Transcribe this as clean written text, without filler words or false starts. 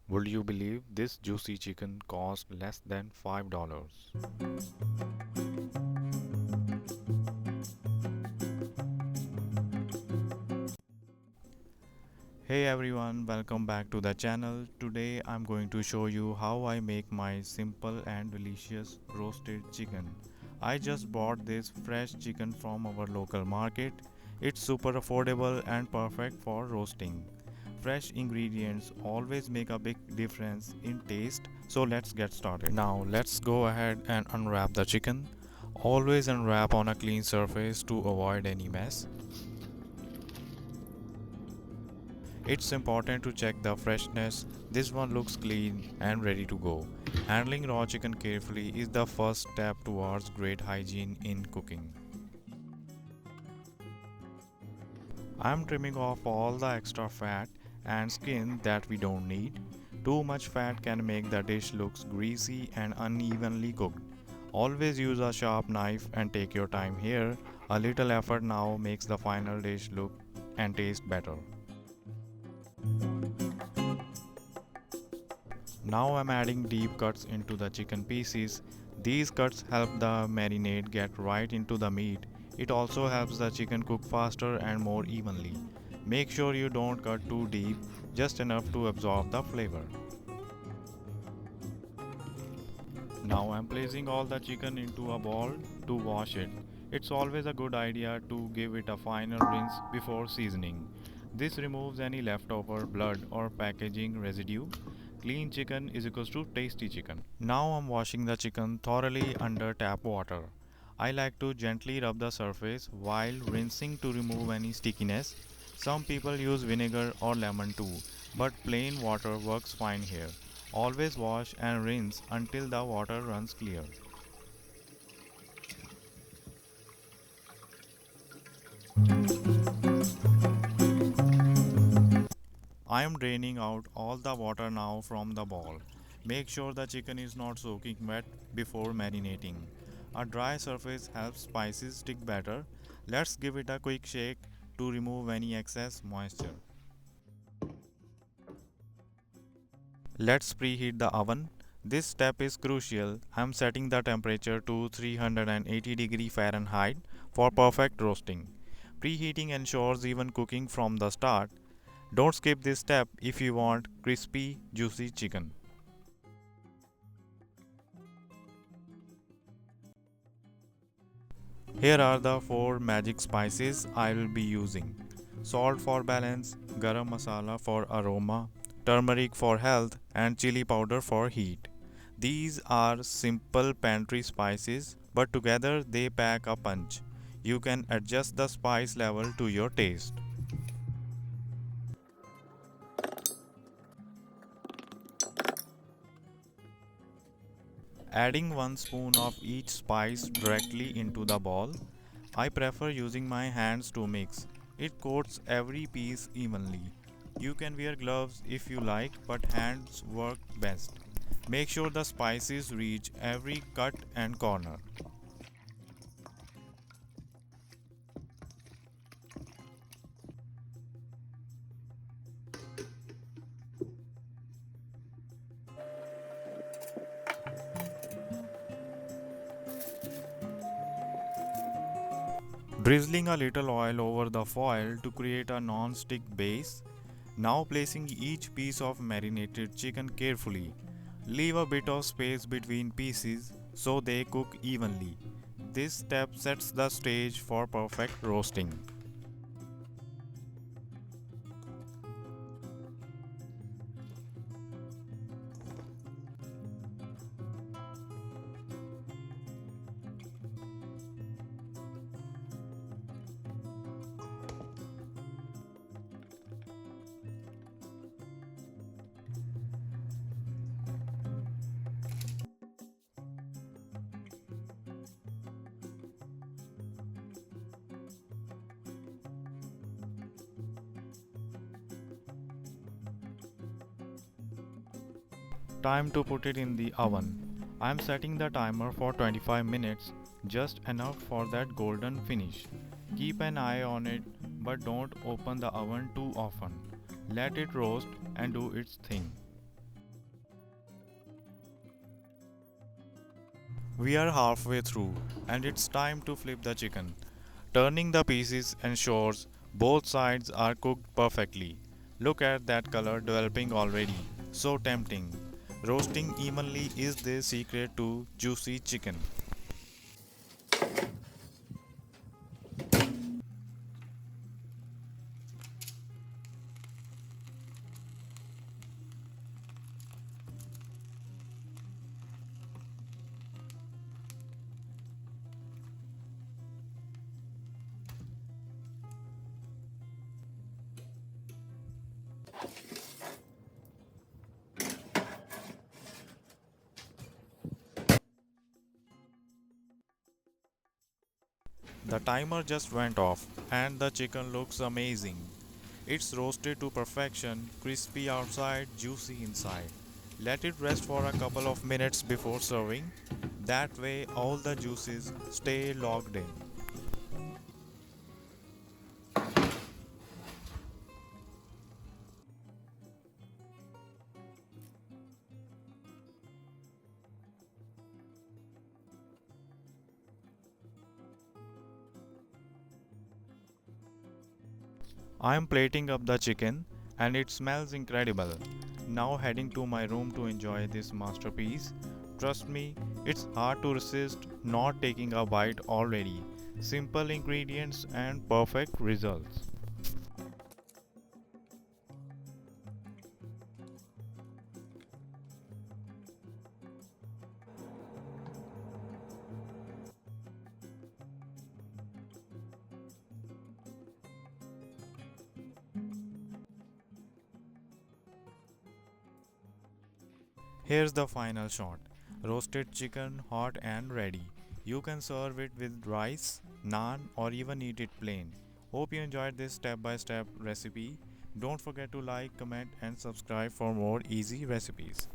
Would you believe this juicy chicken cost less than $5? Hey everyone, welcome back to the channel. Today I'm going to show you how I make my simple and delicious roasted chicken. I just bought this fresh chicken from our local market. It's super affordable and perfect for roasting. Fresh ingredients always make a big difference in taste, so let's get started. Now let's go ahead and unwrap the chicken. Always unwrap on a clean surface to avoid any mess. It's important to check the freshness. This one looks clean and ready to go. Handling raw chicken carefully is the first step towards great hygiene in cooking. I'm trimming off all the extra fat and skin that we don't need. Too much fat can make the dish look greasy and unevenly cooked. Always use a sharp knife and take your time here. A little effort now makes the final dish look and taste better. Now I'm adding deep cuts into the chicken pieces. These cuts help the marinade get right into the meat. It also helps the chicken cook faster and more evenly. Make sure you don't cut too deep, just enough to absorb the flavor. Now I'm placing all the chicken into a bowl to wash it. It's always a good idea to give it a final rinse before seasoning. This removes any leftover blood or packaging residue. Clean chicken is equals to tasty chicken. Now I'm washing the chicken thoroughly under tap water. I like to gently rub the surface while rinsing to remove any stickiness. Some people use vinegar or lemon too, but plain water works fine here. Always wash and rinse until the water runs clear. I am draining out all the water now from the bowl. Make sure the chicken is not soaking wet before marinating. A dry surface helps spices stick better. Let's give it a quick shake to remove any excess moisture. Let's preheat the oven. This step is crucial. I'm setting the temperature to 380°F for perfect roasting. Preheating ensures even cooking from the start. Don't skip this step if you want crispy, juicy chicken. Here are the 4 magic spices I will be using. Salt for balance, garam masala for aroma, turmeric for health, and chili powder for heat. These are simple pantry spices, but together they pack a punch. You can adjust the spice level to your taste. Adding 1 spoon of each spice directly into the bowl. I prefer using my hands to mix. It coats every piece evenly. You can wear gloves if you like, but hands work best. Make sure the spices reach every cut and corner. Drizzling a little oil over the foil to create a non-stick base. Now placing each piece of marinated chicken carefully. Leave a bit of space between pieces so they cook evenly. This step sets the stage for perfect roasting. Time to put it in the oven. I am setting the timer for 25 minutes, just enough for that golden finish. Keep an eye on it, but don't open the oven too often. Let it roast and do its thing. We are halfway through, and it's time to flip the chicken. Turning the pieces ensures both sides are cooked perfectly. Look at that color developing already. So tempting. Roasting evenly is the secret to juicy chicken. The timer just went off, and the chicken looks amazing. It's roasted to perfection, crispy outside, juicy inside. Let it rest for a couple of minutes before serving. That way, all the juices stay locked in. I am plating up the chicken, and it smells incredible. Now heading to my room to enjoy this masterpiece. Trust me, it's hard to resist not taking a bite already. Simple ingredients and perfect results. Here's the final shot. Roasted chicken, hot and ready. You can serve it with rice, naan, or even eat it plain. Hope you enjoyed this step by step recipe. Don't forget to like, comment, and subscribe for more easy recipes.